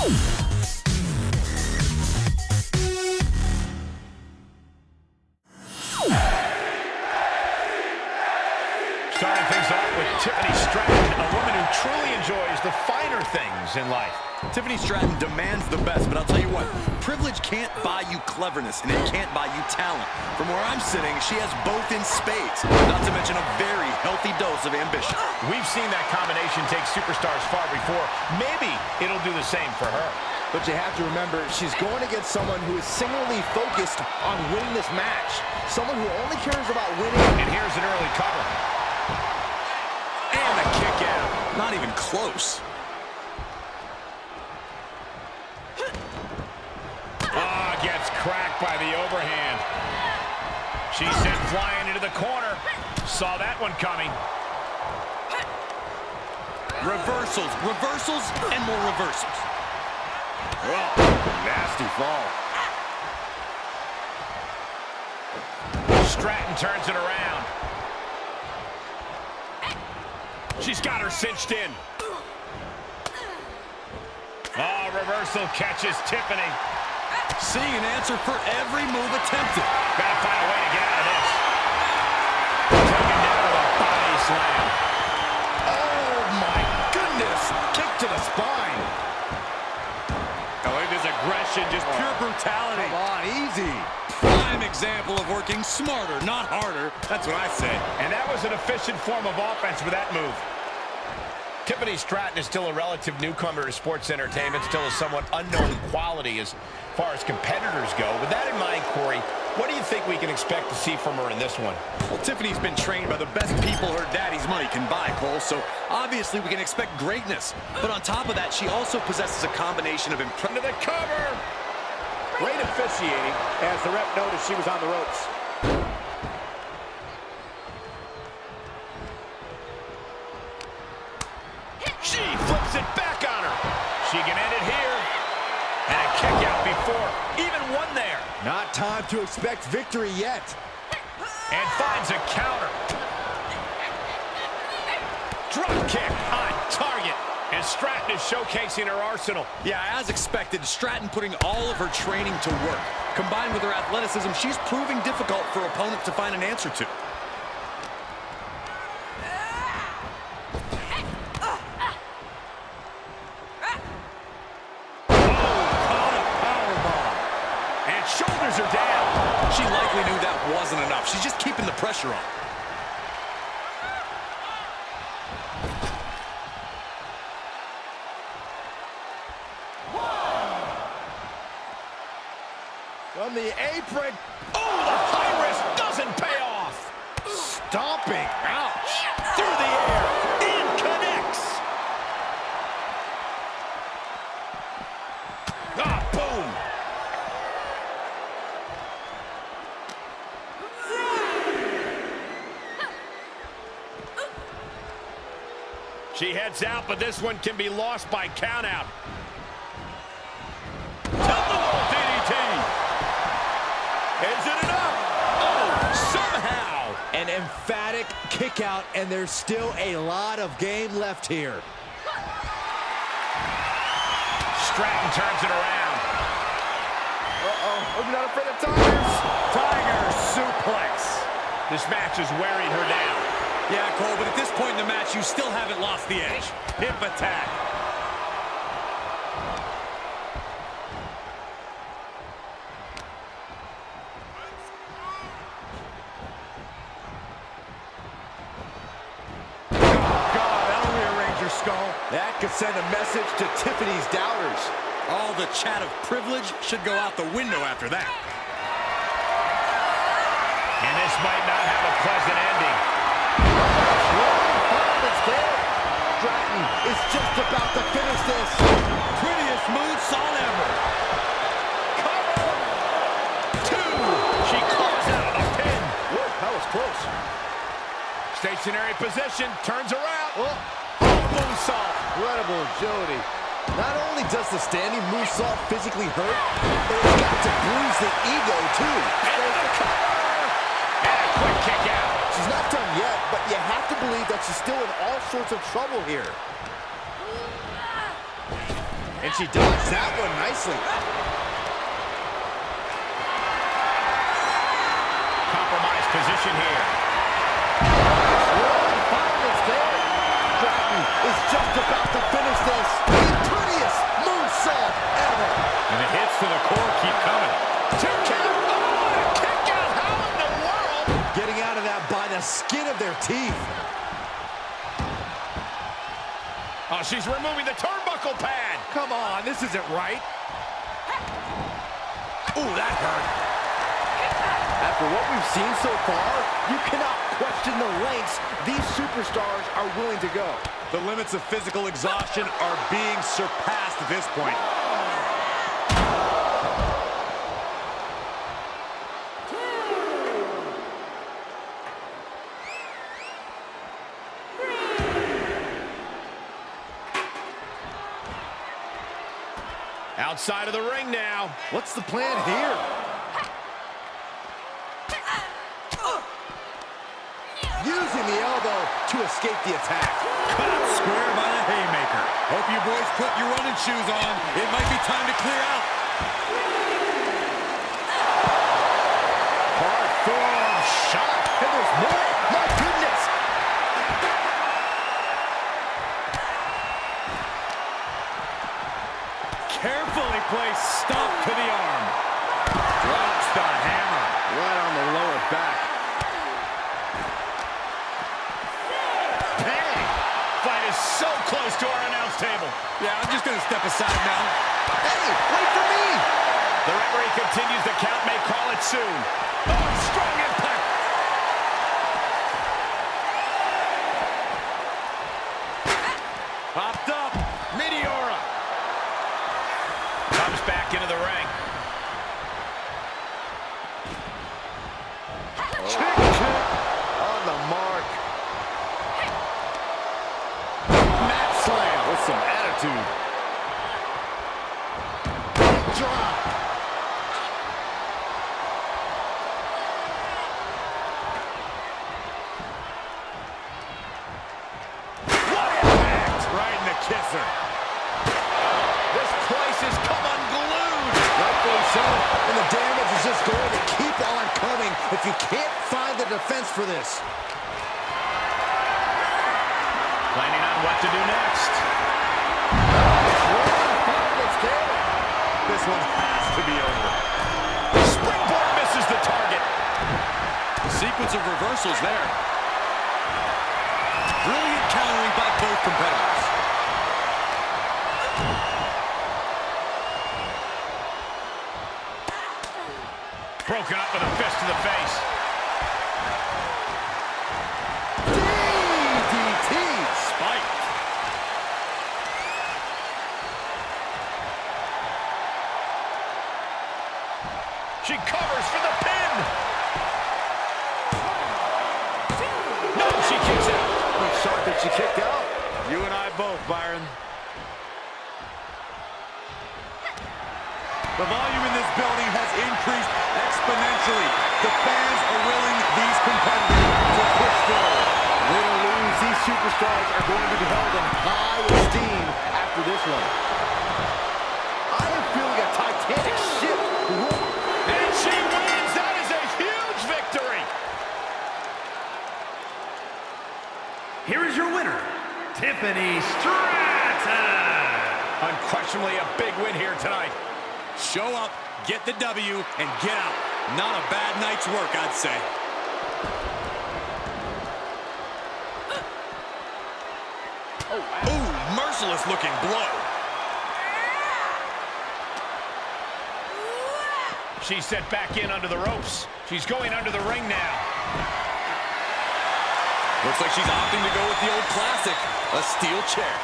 Starting things off with Tiffany Stratton, a woman who truly enjoys the finer things in life. Tiffany Stratton demands the best, but I'll tell you what, privilege can't buy you cleverness, and it can't buy you talent. From where I'm sitting, she has both in spades, not to mention a very healthy dose of ambition. We've seen that combination take superstars far before. Maybe it'll do the same for her. But you have to remember, she's going against someone who is singularly focused on winning this match. Someone who only cares about winning. And here's an early cover. And a kick out. Not even close. Gets cracked by the overhand. She sent flying into the corner. Saw that one coming. Reversals, reversals, and more reversals. Oh, nasty fall. Stratton turns it around. She's got her cinched in. Oh, reversal catches Tiffany. Seeing an answer for every move attempted. Gotta find a way to get out of this. Taken down with a body slam. Oh, my goodness. Kick to the spine. Oh, look at this aggression, just pure brutality. Come on, easy. Prime example of working smarter, not harder. That's what I say. And that was an efficient form of offense with that move. Tiffany Stratton is still a relative newcomer to sports entertainment, still a somewhat unknown quality as far as competitors go. With that in mind, Corey, what do you think we can expect to see from her in this one? Well, Tiffany's been trained by the best people her daddy's money can buy, Cole, so obviously we can expect greatness. But on top of that, she also possesses a combination of Into the cover! Great officiating as the ref noticed she was on the ropes. She flips it back on her. She can end it here. And a kick out before. Even one there. Not time to expect victory yet. And finds a counter. Drop kick on target. And Stratton is showcasing her arsenal. Yeah, as expected, Stratton putting all of her training to work. Combined with her athleticism, she's proving difficult for opponents to find an answer to. Shoulders are down. She likely knew that wasn't enough. She's just keeping the pressure on. From the apron. Oh, the high risk doesn't pay off. Stomping. Ouch. Through the air. And connects. Ah, boom. She heads out, but this one can be lost by countout. Tumble DDT. Is it enough? Oh, somehow. An emphatic kick out, and there's still a lot of game left here. Stratton turns it around. Uh-oh, we're not afraid of tigers. Tiger suplex. This match is wearing her down. Yeah, Cole, but at this point in the match, you still haven't lost the edge. Hip attack. Oh, God, that'll rearrange your skull. That could send a message to Tiffany's doubters. All the chat of privilege should go out the window after that. And this might not have a pleasant ending. Stratton is just about to finish this. Prettiest moonsault ever. Cover. Two. She claws out of the pin. Whoa, that was close. Stationary position. Turns around. Oh, Moonsault. incredible agility. Not only does the standing moonsault physically hurt, it's got to bruise the ego, too. And the cover. And a quick kick out. She's not done yet, but you have to believe that she's still in all sorts of trouble here. And she dodged that one nicely. Compromised position here. Stratton is just about to finish this. The prettiest moonsault ever. And the hits to the core keep coming. 2 count. Oh, kick out. How in the world? Getting out of that by the skin of their teeth. Oh, she's removing the turnbuckle pad. Come on, this isn't right. Ooh, that hurt. After what we've seen so far, you cannot question the lengths these superstars are willing to go. The limits of physical exhaustion are being surpassed at this point. Outside of the ring now. What's the plan here? Using the elbow to escape the attack. Caught square by the haymaker. Hope you boys put your running shoes on. It might be time to clear out. Hard forearm shot. And there's more. My goodness. Carefully placed stop to the arm. Drops the hammer. Right on the lower back. Bang! Fight is so close to our announce table. Yeah, I'm just going to step aside now. Hey, wait for me. The referee continues the count, may call it soon. Oh, strong impact. Popped up. Meteora. Comes back into the ring. Kick on the mark. Mat slam with some attitude. Drop. What impact! Right in the kisser. This place has come unglued. Rightfully so. And the damage is just going to keep on coming if you can't find the defense for this. Planning on what to do next. This one has to be over. Springboard misses the target. Sequence of reversals there. Brilliant countering by both competitors. Broken up with a fist to the face. DDT. Spike. She covers for the pin. No, she kicks out. I'm shocked that she kicked out. You and I both, Byron. The volume in this building has increased exponentially. The fans are willing these competitors to push forward. Win or lose, these superstars are going to be held in high esteem after this one. I am feeling a titanic shift. And she wins. That is a huge victory. Here is your winner, Tiffany Stratton. Unquestionably a big win here tonight. Show up, get the W, and get out. Not a bad night's work, I'd say. Ooh, merciless looking blow. She's set back in under the ropes. She's going under the ring now. Looks like she's opting to go with the old classic, a steel chair.